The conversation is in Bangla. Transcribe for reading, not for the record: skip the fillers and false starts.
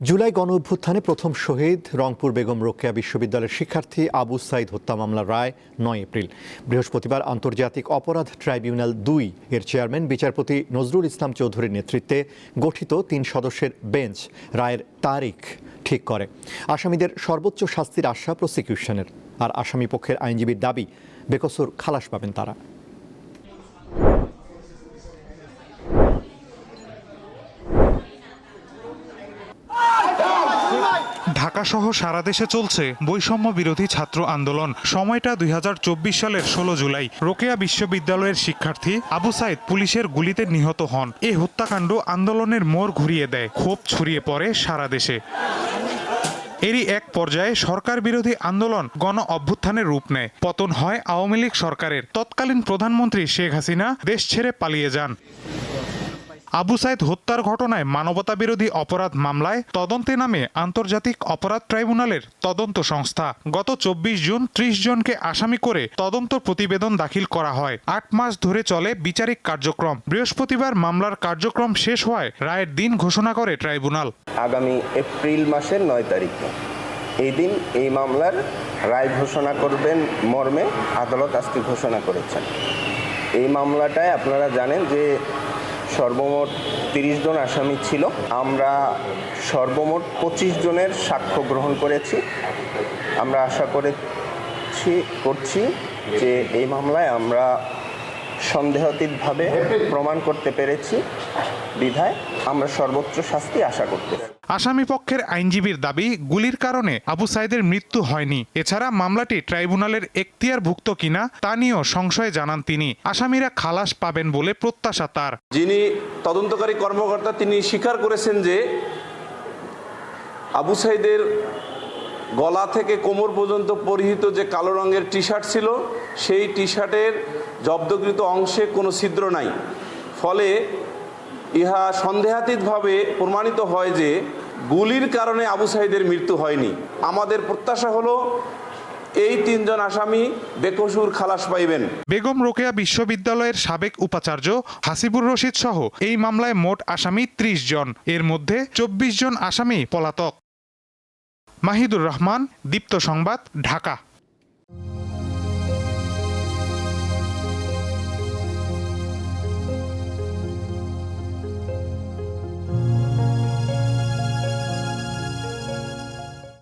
জুলাই গণঅভ্যুত্থানে প্রথম শহীদ রংপুর বেগম রোকেয়া বিশ্ববিদ্যালয়ের শিক্ষার্থী আবু সাইদ হত্যা মামলার রায় ৯ এপ্রিল। বৃহস্পতিবার আন্তর্জাতিক অপরাধ ট্রাইব্যুনাল ২ এর চেয়ারম্যান বিচারপতি নজরুল ইসলাম চৌধুরীর নেতৃত্বে গঠিত ৩ সদস্যের বেঞ্চ রায়ের তারিখ ঠিক করে। আসামিদের সর্বোচ্চ শাস্তির আশা প্রসিকিউশনের, আর আসামি পক্ষের আইনজীবীর দাবি বেকসুর খালাস পাবেন তারা। ঢাকাসহ সারা দেশে চলছে বৈষম্য বিরোধী ছাত্র আন্দোলন। সময়টা ২০২৪ সালের ১৬ জুলাই। রোকেয়া বিশ্ববিদ্যালয়ের শিক্ষার্থী আবু সাইদ পুলিশের গুলিতে নিহত হন। এই হত্যাকাণ্ড আন্দোলনের মোড় ঘুরিয়ে দেয়, ক্ষোভ ছড়িয়ে পড়ে সারা দেশে। এরই এক পর্যায়ে সরকার বিরোধী আন্দোলন গণ অভ্যুত্থানের রূপ নেয়। পতন হয় আওয়ামী লীগ সরকারের। তৎকালীন প্রধানমন্ত্রী শেখ হাসিনা দেশ ছেড়ে পালিয়ে যান। আবু সাইদ হত্যার ঘটনায় মানবতা বিরোধী অপরাধ মামলায় তদন্তে নামে আন্তর্জাতিক অপরাধ ট্রাইব্যুনালের তদন্ত সংস্থা। গত ২৪ জুন ৩০ জনকে আসামি করে তদন্ত প্রতিবেদন দাখিল করা হয়। ৮ মাস ধরে চলে বিচারিক কার্যক্রম। বৃহস্পতিবার মামলার কার্যক্রম শেষ হওয়ায় রায়ের দিন ঘোষণা করে ট্রাইব্যুনাল। আগামী এপ্রিল মাসের ৯ তারিখে এই দিন এই মামলার রায় ঘোষণা করবেন মর্মে আদালত আজকে ঘোষণা করেছেন। এই মামলাটায় আপনারা জানেন যে সর্বমোট ৩০ জন আসামি ছিল। আমরা সর্বমোট ২৫ জনের সাক্ষ্য গ্রহণ করেছি। আমরা আশা করছি যে এই মামলায় আমরা সন্দেহাতীতভাবে প্রমাণ করতে পেরেছি বিধায় আমরা সর্বোচ্চ শাস্তি আশা করতে। আসামি পক্ষের আইনজীবীর দাবি, গুলির কারণে আবু সাইদের মৃত্যু হয়নি। এছাড়া মামলাটি ট্রাইব্যুনালের এখতিয়ারভুক্ত কিনা তা নিয়েও সংশয় জানান তিনি। আসামিরা খালাস পাবেন বলে প্রত্যাশা তার। যিনি তদন্তকারী কর্মকর্তা তিনি স্বীকার করেছেন যে আবু সাইদের গলা থেকে কোমর পর্যন্ত পরিহিত যে কালো রঙের টি শার্ট ছিল, সেই টি শার্টের জব্দকৃত অংশে কোনো ছিদ্র নাই। ফলে ইহা সন্দেহাতীতভাবে প্রমাণিত হয় যে গুলির কারণে আবু সাইদের মৃত্যু হয়নি। আমাদের প্রত্যাশা হলো এই ৩ জন আসামি বেকসুর খালাস পাইবেন। বেগম রোকেয়া বিশ্ববিদ্যালয়ের সাবেক উপাচার্য হাসিবুর রশিদ সহ এই মামলায় মোট আসামি ৩০ জন। এর মধ্যে ২৪ জন আসামি পলাতক। মাহিদুর রহমান, দীপ্ত সংবাদ, ঢাকা।